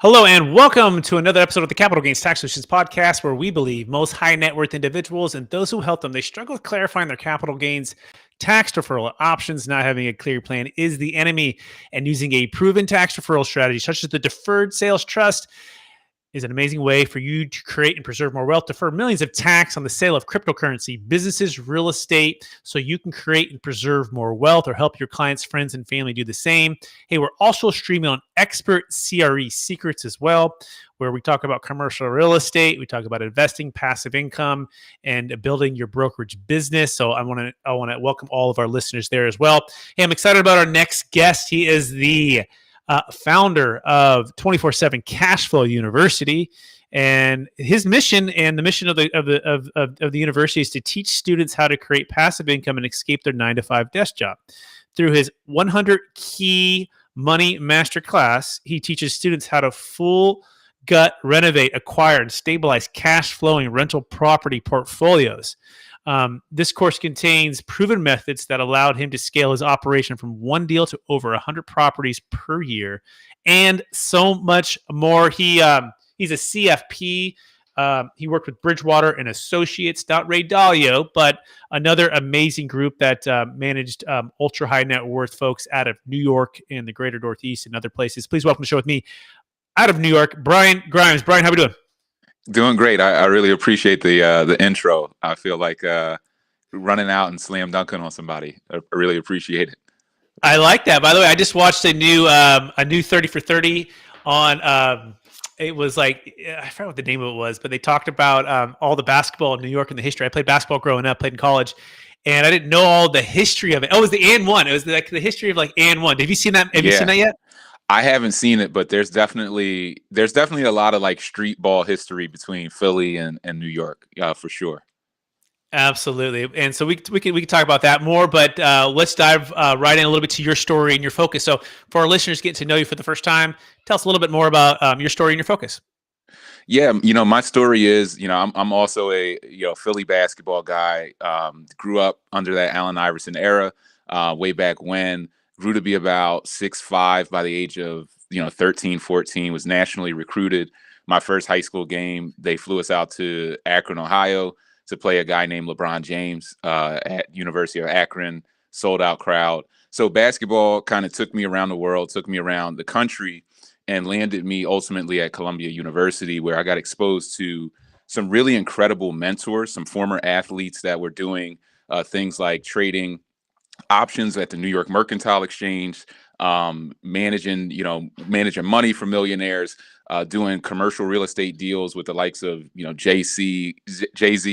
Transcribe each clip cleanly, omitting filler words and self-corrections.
Hello and welcome to another episode of the Capital Gains Tax Solutions Podcast, where we believe most high net worth individuals and those who help them, they struggle with clarifying their capital gains tax deferral options. Not having a clear plan is the enemy, and using a proven tax deferral strategy such as the Deferred Sales Trust is an amazing way for you to create and preserve more wealth, defer millions of tax on the sale of cryptocurrency, businesses, real estate, so you can create and preserve more wealth or help your clients, friends, and family do the same. Hey, we're also streaming on expert CRE secrets as well, where we talk about commercial real estate, we talk about investing, passive income, and building your brokerage business. So I want to welcome all of our listeners there as well. Hey, I'm excited about our next guest. He is the founder of 24/7 Cashflow University, and his mission and the mission of the university is to teach students how to create passive income and escape their 9-to-5 desk job. Through his 100 Key Money Masterclass, he teaches students how to full gut renovate, acquire, and stabilize cash flowing rental property portfolios. This course contains proven methods that allowed him to scale his operation from one deal to over 100 properties per year, and so much more. He's a CFP. He worked with Bridgewater and Associates, not Ray Dalio, but another amazing group that managed ultra high net worth folks out of New York and the greater Northeast and other places. Please welcome to the show with me out of New York, Brian Grimes. Brian, how are we doing? Doing great. I really appreciate the intro. I feel like running out and slam dunking on somebody. I really appreciate it. I like that. By the way, I just watched a new 30 for 30 on. It was like, I forgot what the name of it was, but they talked about all the basketball in New York and the history. I played basketball growing up, played in college, and I didn't know all the history of it. Oh, it was the and one. It was like the history of like and one. Have you seen that? Have you seen that yet? I haven't seen it, but there's definitely a lot of like street ball history between Philly and New York, for sure. Absolutely, and so we can talk about that more, but let's dive right in a little bit to your story and your focus. So for our listeners getting to know you for the first time, tell us a little bit more about your story and your focus. Yeah, my story is, I'm also a Philly basketball guy. Grew up under that Allen Iverson era, way back when. Grew to be about 6'5" by the age of 13, 14. Was nationally recruited. My first high school game, they flew us out to Akron, Ohio, to play a guy named LeBron James at University of Akron. Sold out crowd. So basketball kind of took me around the world, took me around the country, and landed me ultimately at Columbia University, where I got exposed to some really incredible mentors, some former athletes that were doing things like trading options at the New York Mercantile Exchange, managing money for millionaires, doing commercial real estate deals with the likes of Jay-Z,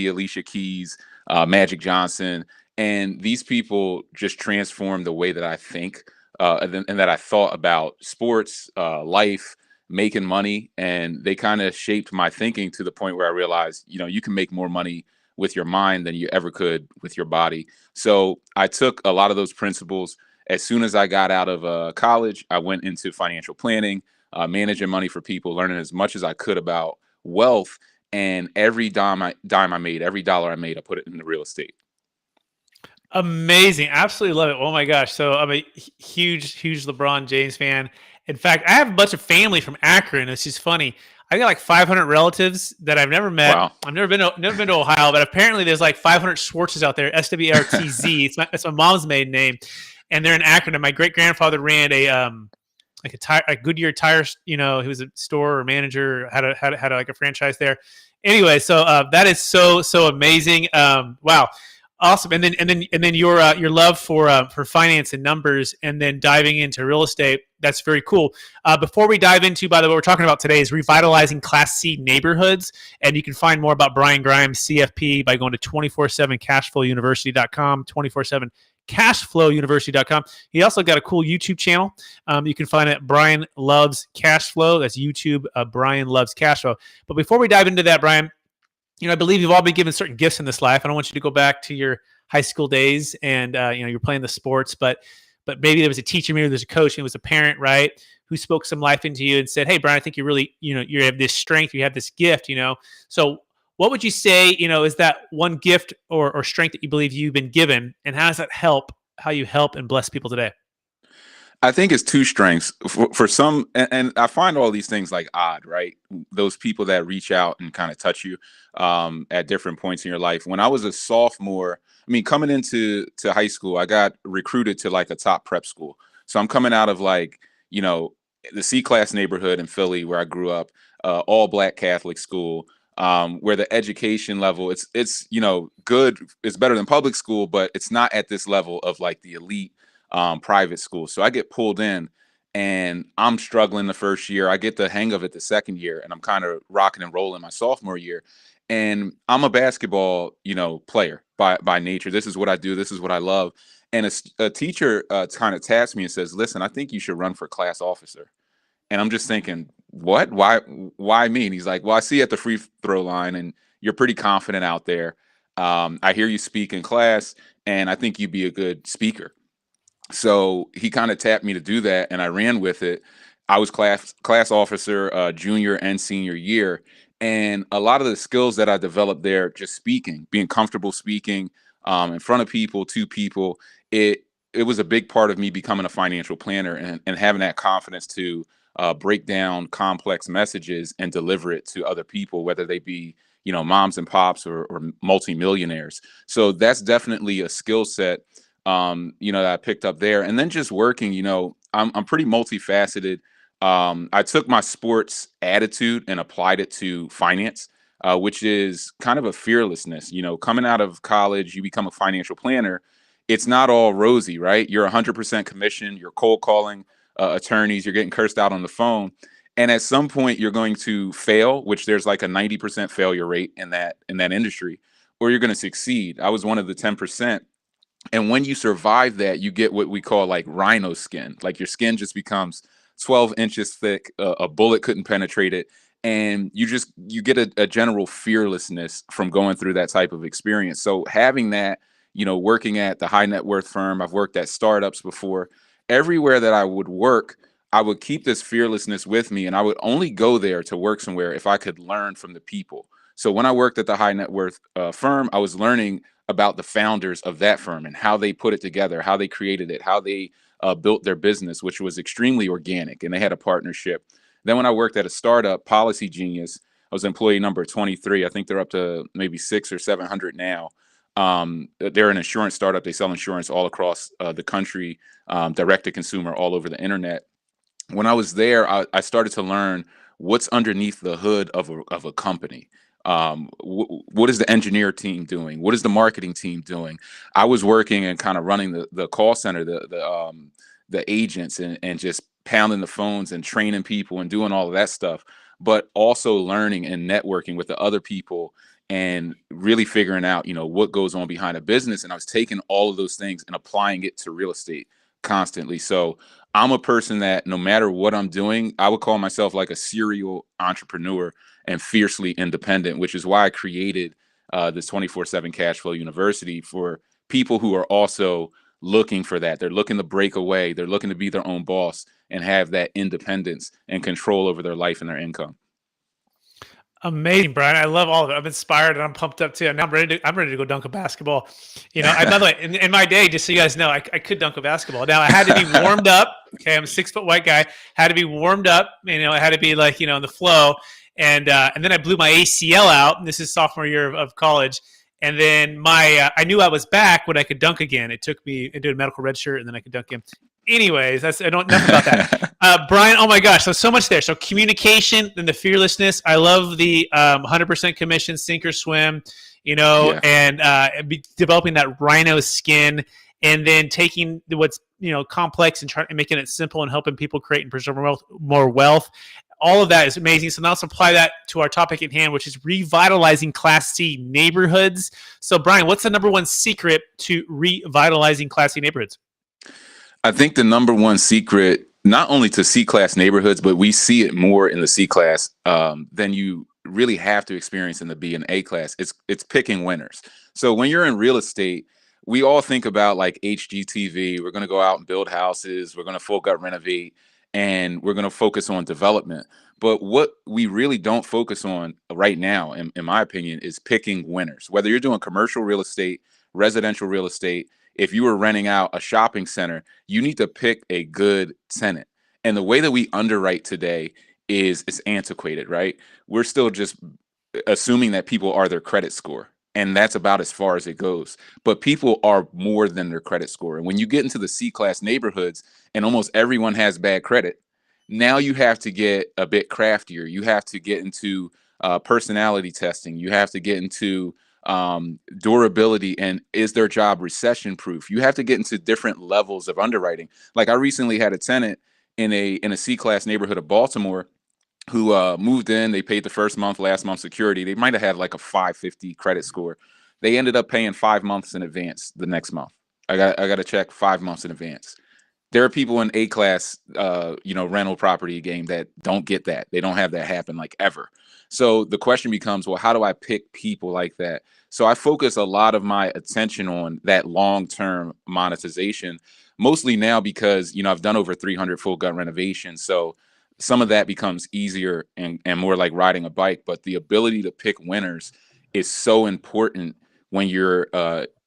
Alicia Keys, Magic Johnson, and these people just transformed the way that I think and that I thought about sports, life, making money, and they kind of shaped my thinking to the point where I realized, you can make more money with your mind than you ever could with your body. So I took a lot of those principles. As soon as I got out of college, I went into financial planning, managing money for people, learning as much as I could about wealth. And every dime I made, every dollar I made, I put it into real estate. Amazing. Absolutely love it. Oh my gosh. So I'm a huge LeBron James fan. In fact, I have a bunch of family from Akron. It's just funny. I got like 500 relatives that I've never met. Wow. I've never been to Ohio, but apparently there's like 500 Swarts out there. SWRTZ. It's my mom's maiden name, and they're in Akron. And my great grandfather ran a Goodyear tires. He was a store or manager, had a franchise there. Anyway, so that is so amazing. Wow. Awesome, and then your love for finance and numbers, and then diving into real estate. That's very cool. Before we dive into, by the way, what we're talking about today is revitalizing Class C neighborhoods, and you can find more about Brian Grimes, CFP, by going to 247cashflowuniversity.com, 247cashflowuniversity.com. He also got a cool YouTube channel. You can find it, Brian Loves Cashflow. That's YouTube, Brian Loves Cashflow. But before we dive into that, Brian, I believe you've all been given certain gifts in this life. I don't want you to go back to your high school days and, you're playing the sports, but maybe there was a teacher, maybe there's a coach, and it was a parent, right, who spoke some life into you and said, hey, Brian, I think you really, you have this strength, you have this gift, So what would you say, is that one gift or strength that you believe you've been given, and how does that help how you help and bless people today? I think it's two strengths for some, and I find all these things like odd, right? Those people that reach out and kind of touch you at different points in your life. When I was a sophomore, I mean, coming into high school, I got recruited to like a top prep school. So I'm coming out of like, you know, the C-class neighborhood in Philly where I grew up, all black Catholic school, where the education level, it's good, it's better than public school, but it's not at this level of like the elite private school. So I get pulled in and I'm struggling the first year. I get the hang of it the second year, and I'm kind of rocking and rolling my sophomore year. And I'm a basketball, player by nature. This is what I do. This is what I love. And a teacher kind of taps me and says, "Listen, I think you should run for class officer." And I'm just thinking, what? Why me? And he's like, "Well, I see you at the free throw line, and you're pretty confident out there. I hear you speak in class, and I think you'd be a good speaker." So he kind of tapped me to do that, and I ran with it. I was class officer junior and senior year, and a lot of the skills that I developed there, just speaking, being comfortable speaking in front of people, to people, it was a big part of me becoming a financial planner and having that confidence to break down complex messages and deliver it to other people, whether they be moms and pops or multimillionaires. So that's definitely a skill set that I picked up there. And then just working, I'm pretty multifaceted. I took my sports attitude and applied it to finance, which is kind of a fearlessness. Coming out of college, you become a financial planner. It's not all rosy, right? You're 100% commission. You're cold calling attorneys. You're getting cursed out on the phone. And at some point, you're going to fail, which there's like a 90% failure rate in that industry, or you're going to succeed. I was one of the 10%. And when you survive that, you get what we call like rhino skin. Like your skin just becomes 12 inches thick. A bullet couldn't penetrate it. And you get a general fearlessness from going through that type of experience. So having that, working at the high net worth firm, I've worked at startups before. Everywhere that I would work, I would keep this fearlessness with me. And I would only go there to work somewhere if I could learn from the people. So when I worked at the high net worth firm, I was learning about the founders of that firm and how they put it together, how they created it, how they built their business, which was extremely organic, and they had a partnership. Then when I worked at a startup, Policy Genius, I was employee number 23. I think they're up to maybe 600 or 700 now. They're an insurance startup. They sell insurance all across the country, direct to consumer, all over the internet. When I was there, I started to learn what's underneath the hood of a company. What is the engineer team doing? What is the marketing team doing? I was working and kind of running the call center, the agents, and just pounding the phones and training people and doing all of that stuff, but also learning and networking with the other people and really figuring out, what goes on behind a business. And I was taking all of those things and applying it to real estate constantly. So I'm a person that no matter what I'm doing, I would call myself like a serial entrepreneur and fiercely independent, which is why I created this 24/7 Cash Flow University for people who are also looking for that. They're looking to break away. They're looking to be their own boss and have that independence and control over their life and their income. Amazing, Brian. I love all of it. I'm inspired and I'm pumped up too. Now I'm ready to go dunk a basketball. By the way, in my day, just so you guys know, I could dunk a basketball. Now I had to be warmed up. Okay. I'm a 6-foot white guy, had to be warmed up. I had to be like, in the flow. And then I blew my ACL out. And this is sophomore year of college. And then I knew I was back when I could dunk again. It took me into a medical red shirt and then I could dunk again. Anyways, I don't know about that. Brian, oh my gosh, so much there. So communication and the fearlessness. I love the 100% commission, sink or swim, Yeah. and developing that rhino skin, and then taking what's complex and trying making it simple and helping people create and preserve more wealth. All of that is amazing. So now let's apply that to our topic at hand, which is revitalizing Class C neighborhoods. So Brian, what's the number one secret to revitalizing Class C neighborhoods? I think the number one secret, not only to C-class neighborhoods, but we see it more in the C-class than you really have to experience in the B and A class. It's picking winners. So when you're in real estate, we all think about like HGTV. We're going to go out and build houses. We're going to full gut renovate, and we're going to focus on development. But what we really don't focus on right now, in my opinion, is picking winners. Whether you're doing commercial real estate, residential real estate, if you were renting out a shopping center, you need to pick a good tenant. And the way that we underwrite today is antiquated, right? We're still just assuming that people are their credit score. And that's about as far as it goes. But people are more than their credit score. And when you get into the C-class neighborhoods and almost everyone has bad credit, now you have to get a bit craftier. You have to get into personality testing. You have to get into durability, and is their job recession proof? You have to get into different levels of underwriting. Like I recently had a tenant in a C-class neighborhood of Baltimore who moved in. They paid the first month, last month security. They might have had like a 550 credit score. They ended up paying 5 months in advance the next month. I got to check 5 months in advance. There are people in A-class, rental property game that don't get that. They don't have that happen like ever. So the question becomes, well, how do I pick people like that? So I focus a lot of my attention on that long-term monetization, mostly now because, I've done over 300 full gut renovations. So some of that becomes easier and more like riding a bike. But the ability to pick winners is so important when you're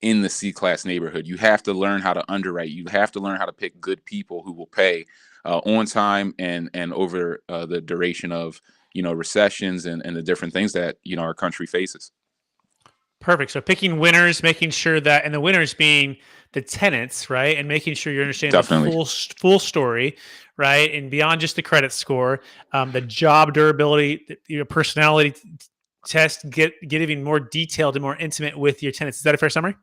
in the C-class neighborhood. You have to learn how to underwrite. You have to learn how to pick good people who will pay on time and over the duration of recessions and the different things that our country faces. Perfect. So picking winners, making sure that, and the winners being the tenants, right? And making sure you're understanding Definitely. the full story, right? And beyond just the credit score, the job durability, your personality test, get even more detailed and more intimate with your tenants. Is that a fair summary?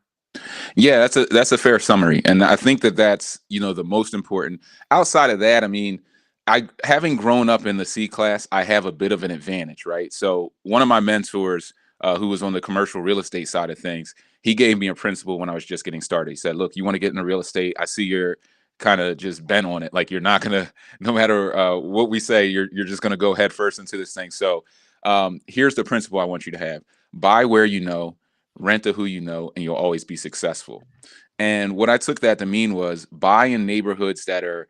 Yeah, that's a fair summary, and I think that's the most important. Outside of that, I mean, I having grown up in the C class, I have a bit of an advantage, right? So one of my mentors, who was on the commercial real estate side of things, he gave me a principle when I was just getting started. He said, "Look, you want to get into real estate? I see you're kind of just bent on it. Like you're not gonna, no matter what we say, you're just gonna go head first into this thing. So here's the principle I want you to have: buy where you know, rent to who you know, and you'll always be successful." And what I took that to mean was buy in neighborhoods that are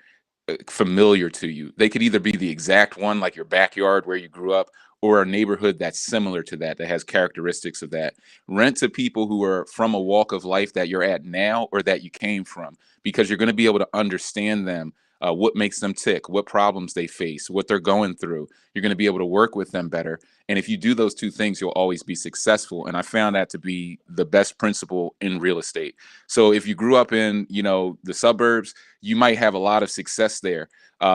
familiar to you. They could either be the exact one, like your backyard where you grew up, or a neighborhood that's similar to that, that has characteristics of that. Rent to people who are from a walk of life that you're at now or that you came from, because you're going to be able to understand them, what makes them tick, what problems they face, what they're going through. You're going to be able to work with them better. And if you do those two things, you'll always be successful. And I found that to be the best principle in real estate. So if you grew up in, the suburbs, you might have a lot of success there.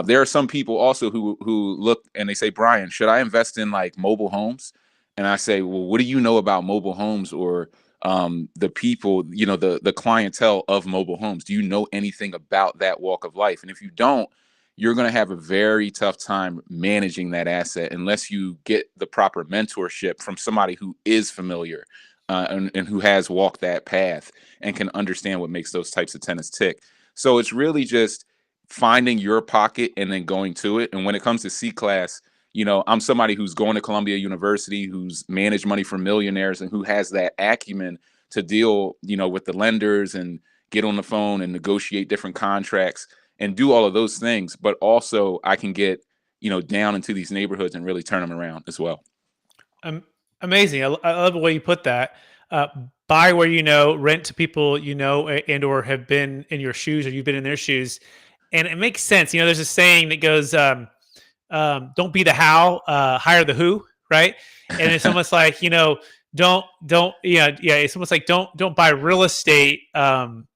There are some people also who look and they say, "Brian, should I invest in like mobile homes?" And I say, "Well, what do you know about mobile homes or the people, the clientele of mobile homes? Do you know anything about that walk of life?" And if you don't, you're going to have a very tough time managing that asset unless you get the proper mentorship from somebody who is familiar and who has walked that path and can understand what makes those types of tenants tick. So it's really just finding your pocket and then going to it. And when it comes to C class, I'm somebody who's going to Columbia University, who's managed money for millionaires, and who has that acumen to deal, with the lenders and get on the phone and negotiate different contracts and do all of those things. But also I can get, down into these neighborhoods and really turn them around as well. Amazing. I love the way you put that. Uh, Buy where you know, rent to people and or have been in your shoes, or you've been in their shoes, and it makes sense. There's a saying that goes, "Don't be the how, hire the who," right? And it's almost like don't It's almost like don't buy real estate and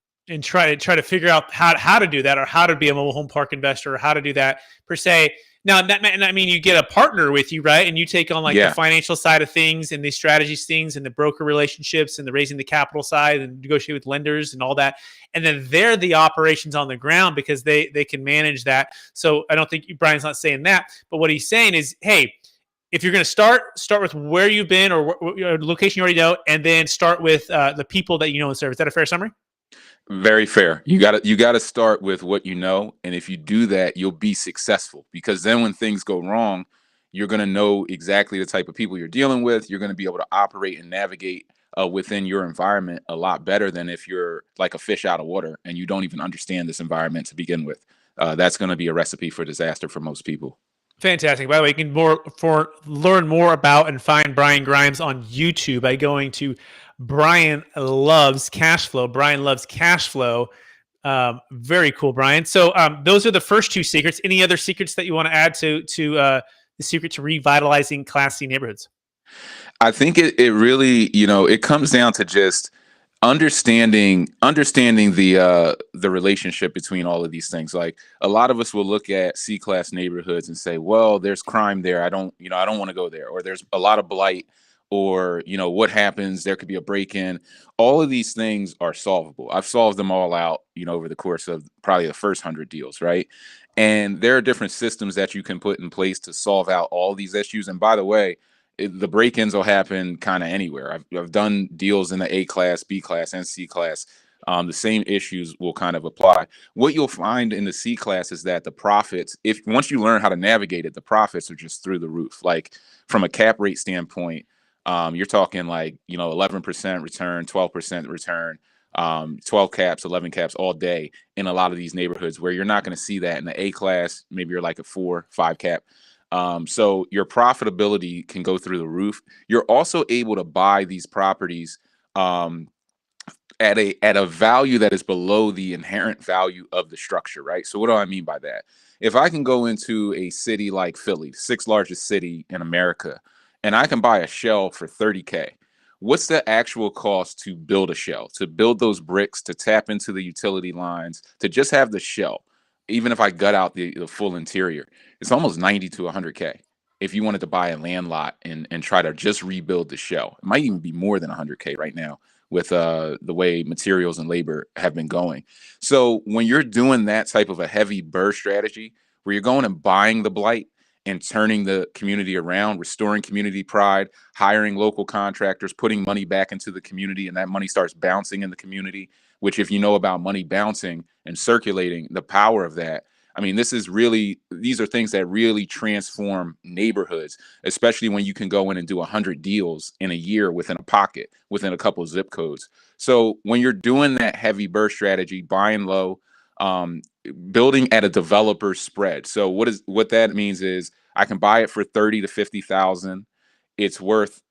try to figure out how to do that, or how to be a mobile home park investor, or how to do that per se. Now, you get a partner with you, right? And you take on the financial side of things and the strategies things and the broker relationships and the raising the capital side and negotiate with lenders and all that. And then they're the operations on the ground because they can manage that. So I don't think Brian's not saying that, but what he's saying is, hey, if you're going to start with where you've been or location you already know, and then start with the people that you know and serve. Is that a fair summary? Very fair. You got to start with what you know, and if you do that, you'll be successful, because then when things go wrong, you're going to know exactly the type of people you're dealing with. You're going to be able to operate and navigate within your environment a lot better than if you're like a fish out of water and you don't even understand this environment to begin with. That's going to be a recipe for disaster for most people. Fantastic. By the way, you can learn more about and find Brian Grimes on YouTube by going to Brian loves cash flow. Brian loves cash flow. Very cool, Brian. So those are the first two secrets. Any other secrets that you want to add to the secret to revitalizing Class C neighborhoods? I think it really, it comes down to just understanding the relationship between all of these things. Like, a lot of us will look at C class neighborhoods and say, well, there's crime there, I don't want to go there, or there's a lot of blight, or what happens, there could be a break-in. All of these things are solvable. I've solved them all out over the course of probably the first 100 deals, right? And there are different systems that you can put in place to solve out all these issues. And by the way, the break-ins will happen kind of anywhere. I've done deals in the A class, B class, and C class. The same issues will kind of apply. What you'll find in the C class is that the profits, if once you learn how to navigate it, the profits are just through the roof. Like, from a cap rate standpoint, you're talking like 11% return, 12% return, 12 caps, 11 caps all day in a lot of these neighborhoods, where you're not going to see that in the A class. Maybe you're like a 4, 5 cap. So your profitability can go through the roof. You're also able to buy these properties at a value that is below the inherent value of the structure, right? So what do I mean by that? If I can go into a city like Philly, the 6th largest city in America, and I can buy a shell for $30K, what's the actual cost to build a shell, to build those bricks, to tap into the utility lines, to just have the shell? Even if I gut out the full interior, it's almost 90 to 100K. If you wanted to buy a land lot and try to just rebuild the shell, it might even be more than 100K right now with the way materials and labor have been going. So when you're doing that type of a heavy burr strategy, where you're going and buying the blight and turning the community around, restoring community pride, hiring local contractors, putting money back into the community, and that money starts bouncing in the community, which, if you know about money bouncing and circulating, the power of that, I mean, these are things that really transform neighborhoods, especially when you can go in and do 100 deals in a year within a pocket, within a couple of zip codes. So when you're doing that heavy burst strategy, buying low, building at a developer spread. So what that means is, I can buy it for 30 to 50,000. It's worth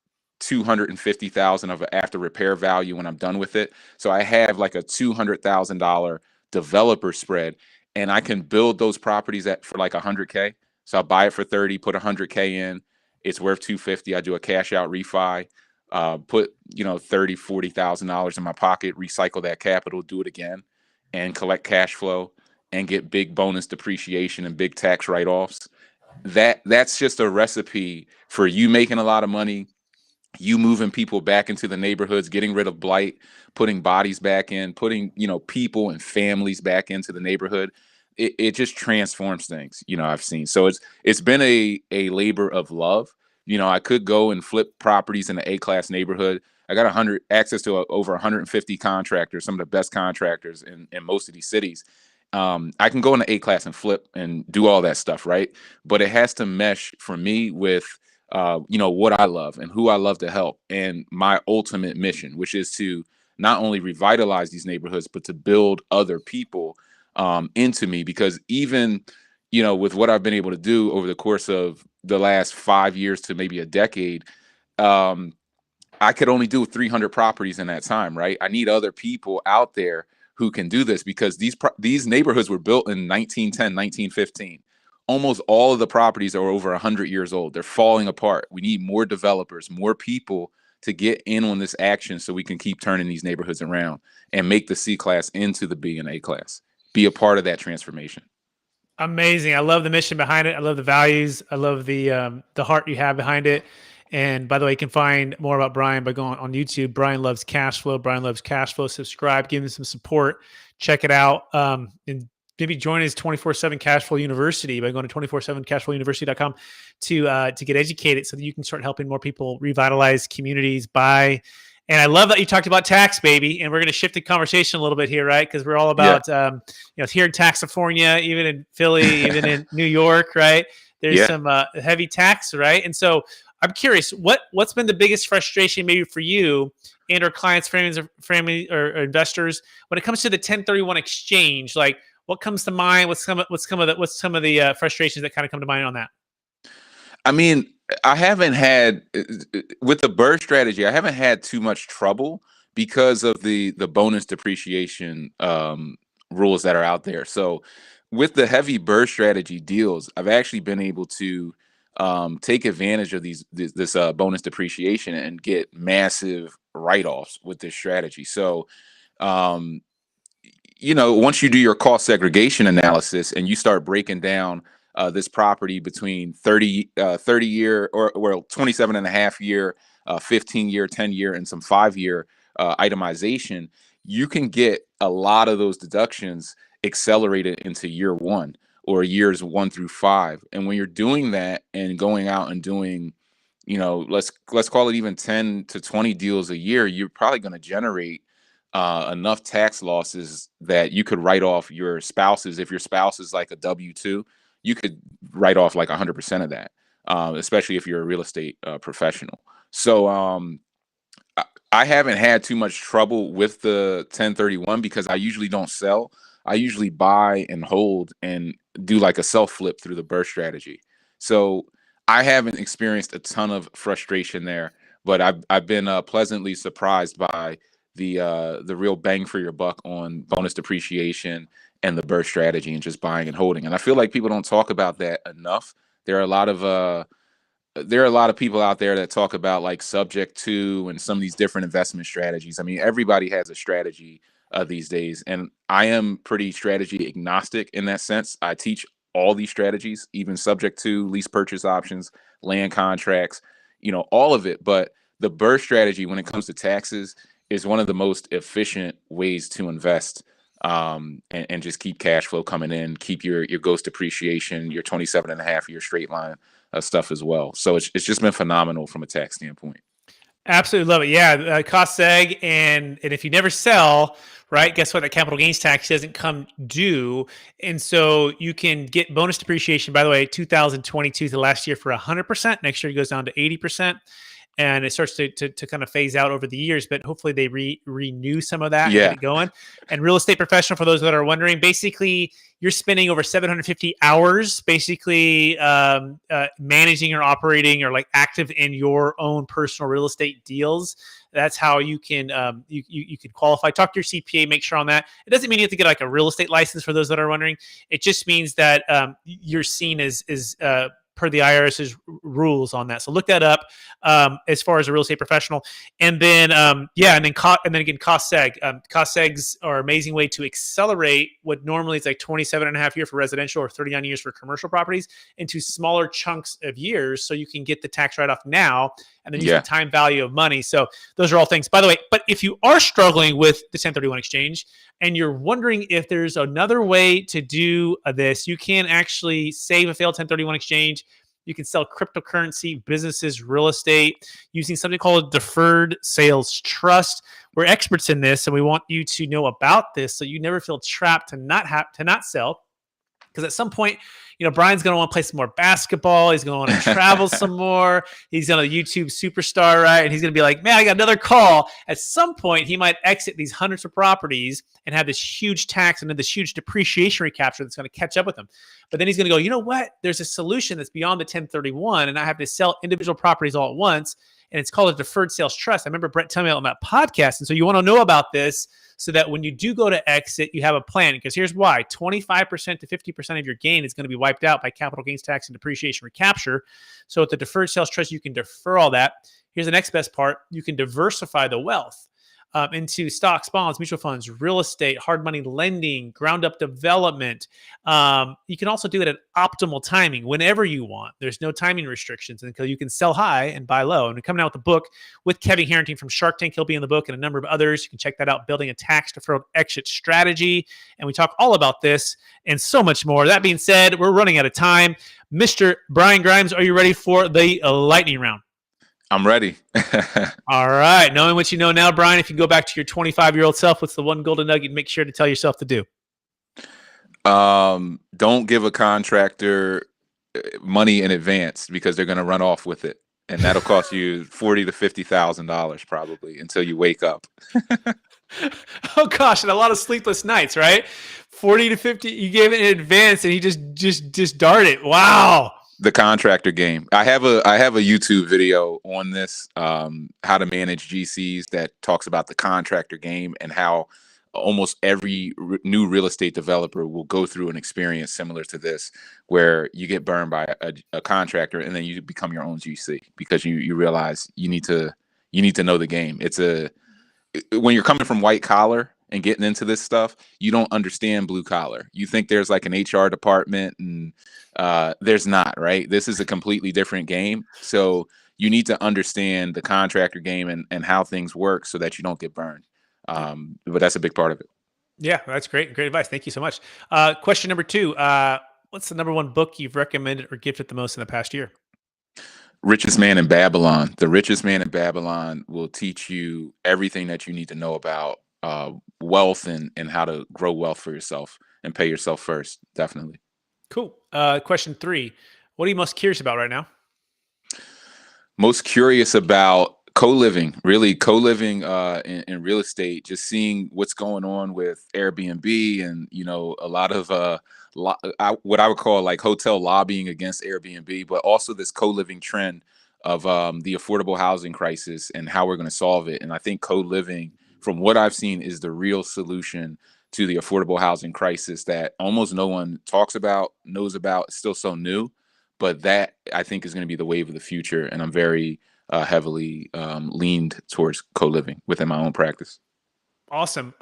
250,000 of an after repair value when I'm done with it. So I have like a $200,000 developer spread, and I can build those properties for like 100K. So I buy it for 30, put 100K in, it's worth 250. I do a cash out refi, put 30, $40,000 in my pocket, recycle that capital, do it again, and collect cash flow and get big bonus depreciation and big tax write-offs. That's just a recipe for you making a lot of money, you moving people back into the neighborhoods, getting rid of blight, putting bodies back in, putting people and families back into the neighborhood. It just transforms things. I've seen. So it's been a labor of love. I could go and flip properties in the A class neighborhood. I got access to over 150 contractors, some of the best contractors in most of these cities. I can go in the A class and flip and do all that stuff, right? But it has to mesh for me with what I love and who I love to help, and my ultimate mission, which is to not only revitalize these neighborhoods, but to build other people into me. Because even, with what I've been able to do over the course of the last 5 years to maybe a decade, I could only do 300 properties in that time, right? I need other people out there who can do this, because these neighborhoods were built in 1910, 1915. Almost all of the properties are over 100 years old. They're falling apart. We need more developers, more people to get in on this action, so we can keep turning these neighborhoods around and make the C class into the B and A class. Be a part of that transformation. Amazing. I love the mission behind it. I love the values. I love the heart you have behind it. And by the way, you can find more about Brian by going on YouTube. Brian loves cash flow. Brian loves cash flow. Subscribe, give him some support. Check it out. And maybe join his 24/7 Cash Flow University by going to 247cashflowuniversity.com to get educated, so that you can start helping more people revitalize communities, buy. And I love that you talked about tax, baby. And we're going to shift the conversation a little bit here, right? Because we're all about, here in Taxafornia, even in Philly, even in New York, right? There's some heavy tax, right? And so I'm curious, what's been the biggest frustration maybe for you and our clients, family, or investors when it comes to the 1031 exchange? Like, what comes to mind? What's some of the frustrations that kind of come to mind on that? I mean, I haven't had with the BRRRR strategy. I haven't had too much trouble because of the bonus depreciation rules that are out there. So with the heavy BRRRR strategy deals, I've actually been able to take advantage of this bonus depreciation and get massive write-offs with this strategy. So um, once you do your cost segregation analysis and you start breaking down this property between 30 year or well 27 and a half year, 15 year, 10 year, and some 5 year itemization, you can get a lot of those deductions accelerated into year one or years 1 through 5. And when you're doing that and going out and doing, let's call it even 10 to 20 deals a year, you're probably going to generate enough tax losses that you could write off your spouses. If your spouse is like a W-2, you could write off like 100% of that, especially if you're a real estate professional. So I haven't had too much trouble with the 1031 because I usually don't sell. I usually buy and hold and do like a self flip through the BRRRR strategy. So I haven't experienced a ton of frustration there, but I've been pleasantly surprised by the real bang for your buck on bonus depreciation and the BRRRR strategy and just buying and holding. And I feel like people don't talk about that enough. There are a lot of people out there that talk about like subject to and some of these different investment strategies. I mean, everybody has a strategy these days, and I am pretty strategy agnostic in that sense. I teach all these strategies, even subject to lease purchase options, land contracts, all of it. But the BRRRR strategy, when it comes to taxes, is one of the most efficient ways to invest, and just keep cash flow coming in, keep your ghost depreciation, your 27 and a half year straight line stuff as well. So it's just been phenomenal from a tax standpoint. Absolutely love it. Yeah, cost seg, and if you never sell, right? Guess what? The capital gains tax doesn't come due, and so you can get bonus depreciation. By the way, 2022 to last year for 100%. Next year it goes down to 80%. And it starts to kind of phase out over the years, but hopefully they renew some of that and get it going. And real estate professional, for those that are wondering, basically you're spending over 750 hours basically managing or operating or like active in your own personal real estate deals. That's how you can you can qualify. Talk to your CPA, make sure on that. It doesn't mean you have to get like a real estate license for those that are wondering. It just means that you're seen as per the IRS's rules on that. So look that up as far as a real estate professional. And then, and then again, cost seg. Cost segs are an amazing way to accelerate what normally is like 27 and a half years for residential or 39 years for commercial properties into smaller chunks of years so you can get the tax write-off now and then use the time value of money. So those are all things. By the way, but if you are struggling with the 1031 exchange and you're wondering if there's another way to do this, you can actually save a failed 1031 exchange. You can sell cryptocurrency, businesses, real estate using something called a Deferred Sales Trust. We're experts in this, and we want you to know about this so you never feel trapped to not sell. Because at some point, Brian's going to want to play some more basketball. He's going to want to travel some more. He's going to YouTube superstar, right? And he's going to be like, man, I got another call. At some point, he might exit these hundreds of properties and have this huge tax and then this huge depreciation recapture that's going to catch up with him. But then he's going to go, you know what? There's a solution that's beyond the 1031, and I have to sell individual properties all at once. And it's called a Deferred Sales Trust. I remember Brett telling me on that podcast. And so you want to know about this so that when you do go to exit, you have a plan. Because here's why. 25% to 50% of your gain is going to be wiped out by capital gains tax and depreciation recapture. So with the Deferred Sales Trust, you can defer all that. Here's the next best part. You can diversify the wealth into stocks, bonds, mutual funds, real estate, hard money lending, ground up development. You can also do it at optimal timing whenever you want. There's no timing restrictions until you can sell high and buy low. And we're coming out with a book with Kevin Harrington from Shark Tank. He'll be in the book and a number of others. You can check that out, Building a Tax Deferred Exit Strategy. And we talk all about this and so much more. That being said, we're running out of time. Mr. Brian Grimes, are you ready for the lightning round? I'm ready. All right. Knowing what you know now, Brian, if you go back to your 25-year-old self, what's the one golden nugget make sure to tell yourself to do? Don't give a contractor money in advance because they're going to run off with it. And that'll cost you $40,000 to $50,000 probably until you wake up. Oh, gosh. And a lot of sleepless nights, right? 40 to 50. You gave it in advance and he just dart it. Wow. The contractor game. I have a YouTube video on this, how to manage GCs, that talks about the contractor game and how almost every new real estate developer will go through an experience similar to this, where you get burned by a contractor and then you become your own GC because you realize you need to know the game. When you're coming from white collar and getting into this stuff, you don't understand blue collar. You think there's like an HR department, and there's not, right? This is a completely different game. So you need to understand the contractor game and how things work so that you don't get burned. But that's a big part of it. Yeah, that's great. Great advice. Thank you so much. Question number 2. What's the number 1 book you've recommended or gifted the most in the past year? Richest Man in Babylon. The Richest Man in Babylon will teach you everything that you need to know about wealth and how to grow wealth for yourself and pay yourself first. Definitely. Cool. Question 3. What are you most curious about right now? Most curious about co-living, really co-living in real estate, just seeing what's going on with Airbnb and, a lot of what I would call like hotel lobbying against Airbnb, but also this co-living trend of the affordable housing crisis and how we're going to solve it. And I think co-living, from what I've seen, is the real solution to the affordable housing crisis that almost no one talks about, knows about. It's still so new, but that I think is going to be the wave of the future. And I'm very heavily leaned towards co-living within my own practice. Awesome.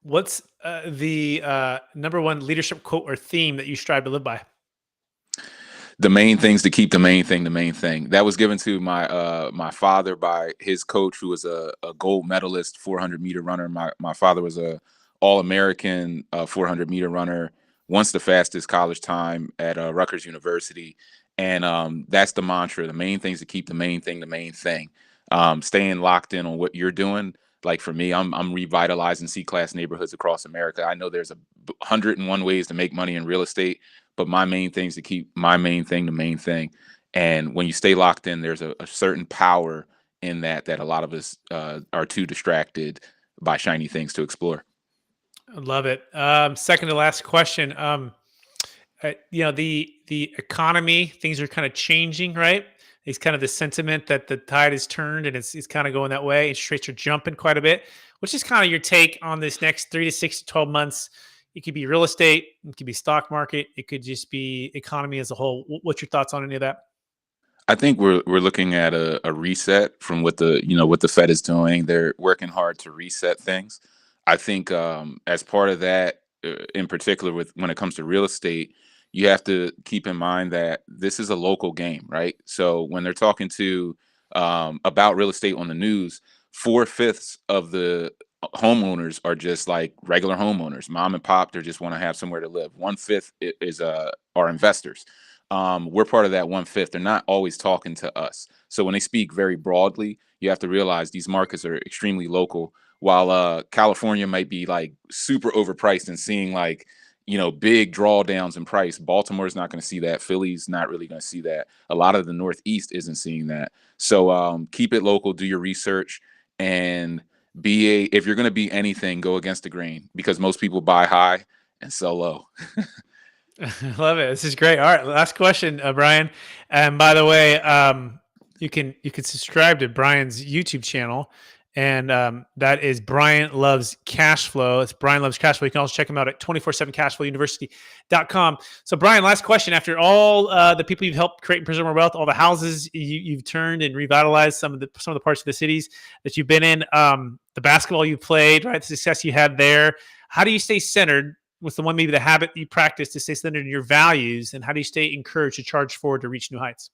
What's the number 1 leadership quote or theme that you strive to live by? The main things to keep the main thing, the main thing. That was given to my my father by his coach, who was a gold medalist 400-meter runner. My father was a All-American 400-meter runner, once the fastest college time at Rutgers University. And that's the mantra. The main things to keep the main thing, the main thing. Staying locked in on what you're doing. Like for me, I'm revitalizing C-class neighborhoods across America. I know there's 101 ways to make money in real estate, but my main thing is to keep my main thing the main thing. And when you stay locked in, there's a certain power in that a lot of us are too distracted by shiny things to explore. I love it. Second to last question. The economy, things are kind of changing, right? It's kind of the sentiment that the tide has turned and it's kind of going that way. Interest rates are jumping quite a bit. What's just kind of your take on this next 3 to 6 to 12 months? It could be real estate, it could be stock market, it could just be economy as a whole. What's your thoughts on any of that? I think we're looking at a reset from what the Fed is doing. They're working hard to reset things. I think as part of that, in particular, when it comes to real estate, you have to keep in mind that this is a local game, right? So when they're talking to about real estate on the news, 4/5 of the homeowners are just like regular homeowners, mom and pop. They just want to have somewhere to live. 1/5 is are investors. We're part of that 1/5. They're not always talking to us. So when they speak very broadly, you have to realize these markets are extremely local. While California might be like super overpriced and seeing like, big drawdowns in price, Baltimore's not going to see that. Philly's not really going to see that. A lot of the Northeast isn't seeing that. So keep it local, do your research, and if you're going to be anything, go against the grain, because most people buy high and sell low. Love it. This is great. All right, last question, Brian. And by the way, you can subscribe to Brian's YouTube channel, and that is Brian Loves Cash Flow. It's Brian Loves Cash Flow. You can also check him out at 247cashflowuniversity.com. So, Brian, last question. After all the people you've helped create and preserve more wealth, all the houses you've turned and revitalized, some of the parts of the cities that you've been in, the basketball you played, right, the success you had there. How do you stay centered? What's maybe the habit you practice to stay centered in your values, and how do you stay encouraged to charge forward to reach new heights?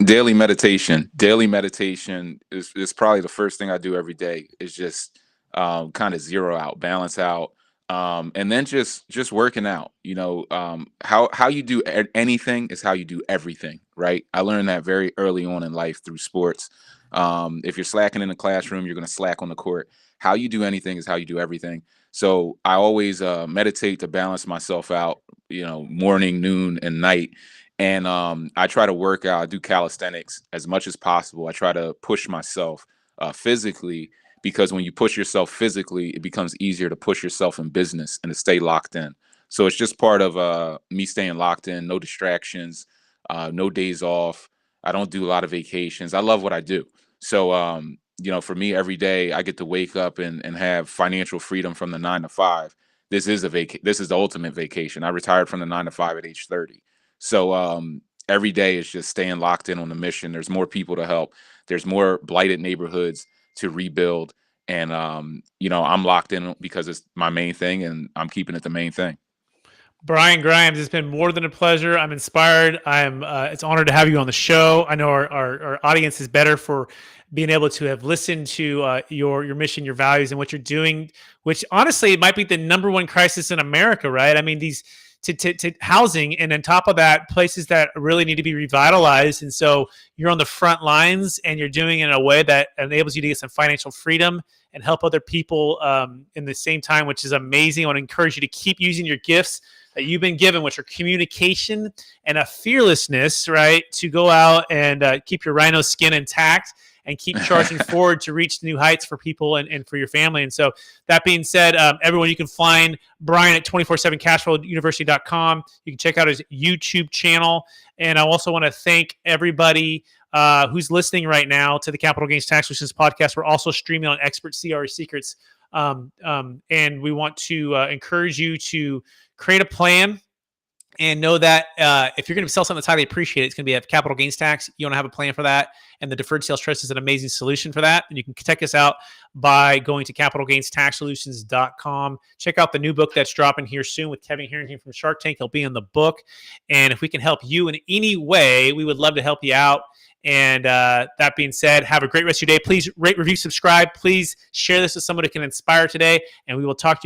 Daily meditation. Daily meditation is probably the first thing I do every day. Is just kind of zero out, balance out, and then just working out. How you do anything is how you do everything, right? I learned that very early on in life through sports. If you're slacking in the classroom, you're going to slack on the court. How you do anything is how you do everything. So I always meditate to balance myself out, morning, noon, and night. And I try to work out. I do calisthenics as much as possible. I try to push myself physically, because when you push yourself physically, it becomes easier to push yourself in business and to stay locked in. So it's just part of me staying locked in, no distractions, no days off. I don't do a lot of vacations. I love what I do. So, for me, every day I get to wake up and have financial freedom from the 9 to 5. This is this is the ultimate vacation. I retired from the 9 to 5 at age 30. So, every day is just staying locked in on the mission. There's more people to help. There's more blighted neighborhoods to rebuild. And, I'm locked in because it's my main thing and I'm keeping it the main thing. Brian Grimes, it's been more than a pleasure. I'm inspired. It's an honor to have you on the show. I know our audience is better for being able to have listened to your mission, your values, and what you're doing, which honestly might be the number one crisis in America, right? I mean, these to housing, and on top of that, places that really need to be revitalized. And so you're on the front lines and you're doing it in a way that enables you to get some financial freedom and help other people in the same time, which is amazing. I want to encourage you to keep using your gifts that you've been given, which are communication and a fearlessness, right? To go out and keep your rhino skin intact and keep charging forward to reach new heights for people and for your family. And so that being said, everyone, you can find Brian at 247cashflowuniversity.com. You can check out his YouTube channel. And I also want to thank everybody who's listening right now to the Capital Gains Tax Solutions podcast. We're also streaming on Expert CRE Secrets. And we want to encourage you to create a plan and know that if you're going to sell something that's highly appreciated, it's going to be a capital gains tax. You want to have a plan for that. And the Deferred Sales Trust is an amazing solution for that. And you can check us out by going to capitalgainstaxsolutions.com. Check out the new book that's dropping here soon with Kevin Harrington from Shark Tank. He'll be in the book. And if we can help you in any way, we would love to help you out. And that being said, have a great rest of your day. Please rate, review, subscribe. Please share this with someone who can inspire today. And we will talk to you